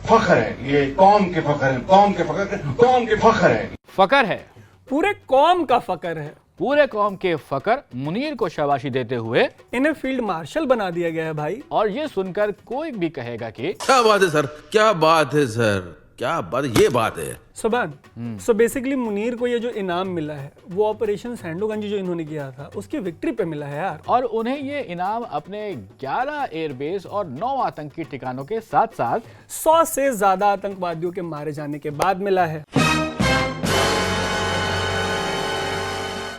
फख्र है, ये कौम के फख्र है, कौम के फख्र है। फकर है, पूरे कौम का फकर है। पूरे कौम के फकर मुनीर को शाबाशी देते हुए इन्हें फील्ड मार्शल बना दिया गया है भाई। और ये सुनकर कोई भी कहेगा कि क्या बात है सर, क्या बात है सर, क्या बात, ये बात है। सुभान, सो बेसिकली मुनीर को ये जो इनाम मिला है वो ऑपरेशन सैंडोगंज जो इन्होंने किया था उसकी विक्ट्री पे मिला है यार। और उन्हें ये इनाम अपने 11 एयरबेस और 9 आतंकी ठिकानों के साथ साथ 100 से ज्यादा आतंकवादियों के मारे जाने के बाद मिला है।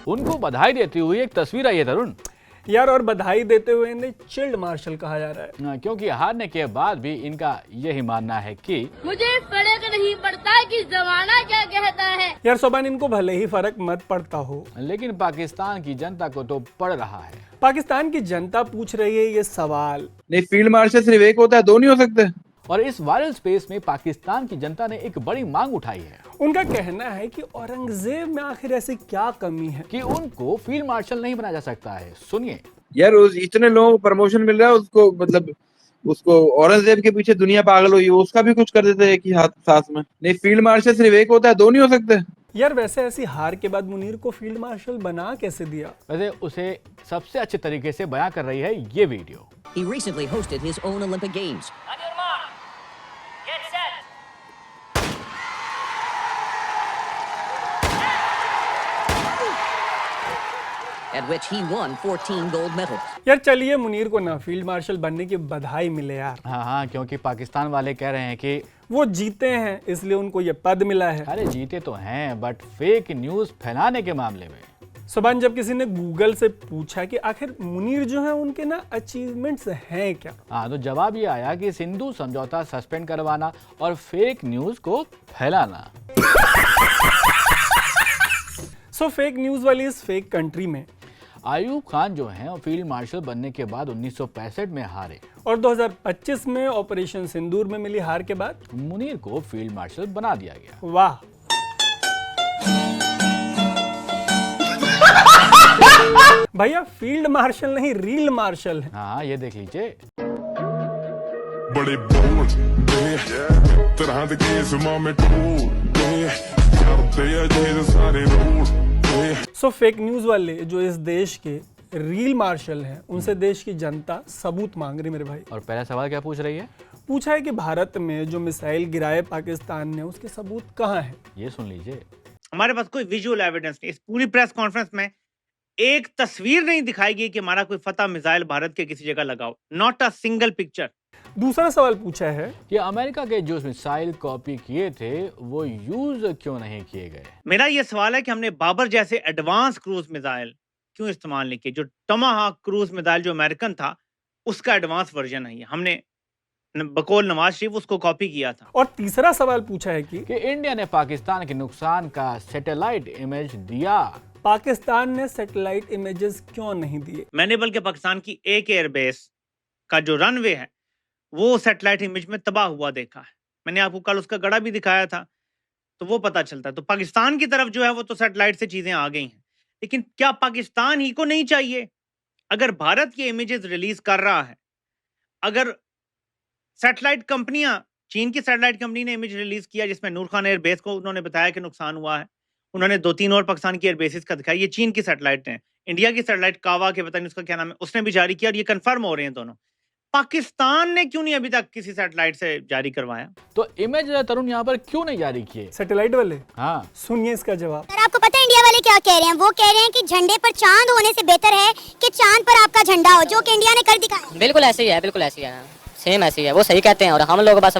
उनको बधाई देती हुई एक तस्वीर आई है तरुण यार, और बधाई देते हुए इन्हें चिल्ड मार्शल कहा जा रहा है। क्योंकि हारने के बाद भी इनका यही मानना है कि मुझे फर्क नहीं पड़ता कि जमाना क्या कहता है। यार सोबान, इनको भले ही फर्क मत पड़ता हो, लेकिन पाकिस्तान की जनता को तो पड़ रहा है। पाकिस्तान की जनता पूछ रही है ये सवाल। नहीं, फील्ड मार्शल सिर्फ एक होता है, दो नहीं हो सकते। और इस वायरल स्पेस में पाकिस्तान की जनता ने एक बड़ी मांग उठाई है। उनका कहना है कि औरंगजेब में आखिर ऐसी क्या कमी है कि उनको फील्ड मार्शल नहीं बनाया जा सकता है। सुनिए यार, इतने लोगों को प्रमोशन मिल रहा है, उसको मतलब उसको औरंगजेब के पीछे दुनिया पागल हुई है, उसका भी कुछ कर देते हैं एक ही हाथ सांस में। नहीं, फील्ड मार्शल सिर्फ एक होता है, दो नहीं हो सकते। यार वैसे ऐसी हार के बाद मुनीर को फील्ड मार्शल बना कैसे दिया? वैसे उसे सबसे अच्छे तरीके से बयां कर रही है ये video. He recently hosted his own Olympic Games. On your mark, get set. At which he won 14 gold medals. यार चलिए, मुनीर को ना फील्ड मार्शल बनने की बधाई मिले यार। हाँ, क्योंकि पाकिस्तान वाले कह रहे हैं कि वो जीते हैं इसलिए उनको ये पद मिला है। अरे जीते तो हैं, बट फेक न्यूज फैलाने के मामले में। सुभान, जब किसी ने गूगल से पूछा कि आखिर मुनीर जो है उनके ना अचीवमेंट्स हैं क्या, हाँ, तो जवाब ये आया कि सिंधु समझौता सस्पेंड करवाना और फेक न्यूज को फैलाना। सो फेक न्यूज वाली इस फेक कंट्री में आयूब खान जो हैं फील्ड मार्शल बनने के बाद 1965 में हारे और 2025 में ऑपरेशन सिंदूर में मिली हार के बाद मुनीर को फील्ड मार्शल बना दिया गया। वाह। भैया फील्ड मार्शल नहीं, रील मार्शल है। हाँ, ये देख लीजिए। बड़े बोल तरह के केस मामे टूट करते अजे सारे रूट। सो फेक न्यूज वाले जो इस देश के रील मार्शल हैं उनसे देश की जनता सबूत मांग रही मेरे भाई। और पहला सवाल क्या पूछ रही है? पूछा है कि भारत में जो मिसाइल गिराए पाकिस्तान ने उसके सबूत कहाँ हैं? ये सुन लीजिए। हमारे पास कोई विजुअल एविडेंस नहीं। इस पूरी प्रेस कॉन्फ्रेंस में एक तस्वीर नहीं दिखाई गई कि हमारा कोई फतह मिसाइल भारत के किसी जगह लगाओ। Not a single picture. दूसरा सवाल पूछा है कि अमेरिका के जो मिसाइल कॉपी किए थे वो यूज क्यों नहीं किए गए। मेरा ये सवाल है कि हमने बाबर जैसे एडवांस क्रूज मिसाइल क्यों इस्तेमाल नहीं किए। जो टमाहाक क्रूज मिसाइल जो अमेरिकन था उसका एडवांस वर्जन है, हमने बकौल नवाज शरीफ उसको कॉपी किया था। और तीसरा सवाल पूछा है कि इंडिया ने पाकिस्तान के नुकसान का सैटेलाइट इमेज दिया। पाकिस्तान ने सैटेलाइट इमेजेस क्यों नहीं दिए? मैंने बल्कि पाकिस्तान की एक एयरबेस का जो रनवे है वो सैटेलाइट इमेज में तबाह हुआ देखा है। मैंने आपको कल उसका गड़ा भी दिखाया था, तो वो पता चलता है। तो पाकिस्तान की तरफ जो है वो तो सैटेलाइट से चीजें आ गई हैं, लेकिन क्या पाकिस्तान ही को नहीं चाहिए? अगर भारत की इमेजेस रिलीज कर रहा है, अगर सैटेलाइट कंपनियां, चीन की सैटेलाइट कंपनी ने इमेज रिलीज किया जिसमें नूर खान एयरबेस को उन्होंने बताया कि नुकसान हुआ है, उन्होंने 2-3 और पाकिस्तान की एयरबेसिस का दिखाया। ये चीन की सैटेलाइट है। इंडिया की सैटेलाइट कावा के पता नहीं उसका क्या नाम है, उसने भी जारी किया और ये कंफर्म हो रहे हैं दोनों। पाकिस्तान ने क्यों नहीं अभी तक किसी सैटेलाइट से जारी करवाया? तो इमेज तरुण यहाँ पर क्यों नहीं जारी किए सैटेलाइट वाले? हाँ, सुनिए इसका जवाब। सर, आपको पता है इंडिया वाले क्या कह रहे हैं? वो कह रहे हैं कि झंडे पर चांद होने से बेहतर है कि चांद पर आपका झंडा हो, जो कि इंडिया ने कर दिखाया। बिल्कुल ऐसे ही है, बिल्कुल ऐसे ही है, सेम ऐसे ही है। वो सही कहते हैं और हम लोग बस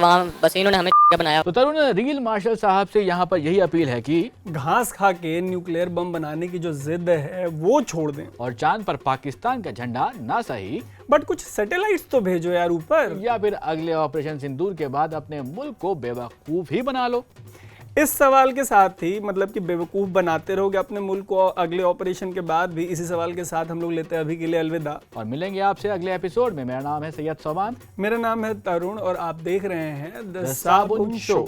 इन्होंने हमें बनाया। तो तरुण, रील मार्शल साहब से यहाँ पर यही अपील है कि घास खा के न्यूक्लियर बम बनाने की जो जिद है वो छोड़ दें और चांद पर पाकिस्तान का झंडा ना सही बट कुछ सैटेलाइट्स तो भेजो यार ऊपर, या फिर अगले ऑपरेशन सिंदूर के बाद अपने मुल्क को बेवकूफ ही बना लो। इस सवाल के साथ ही मतलब कि बेवकूफ बनाते रहोगे अपने मुल्क को अगले ऑपरेशन के बाद भी। इसी सवाल के साथ हम लोग लेते हैं अभी के लिए अलविदा और मिलेंगे आपसे अगले एपिसोड में। मेरा नाम है सैयद सोबान। मेरा नाम है तरुण और आप देख रहे हैं द साबुन शो।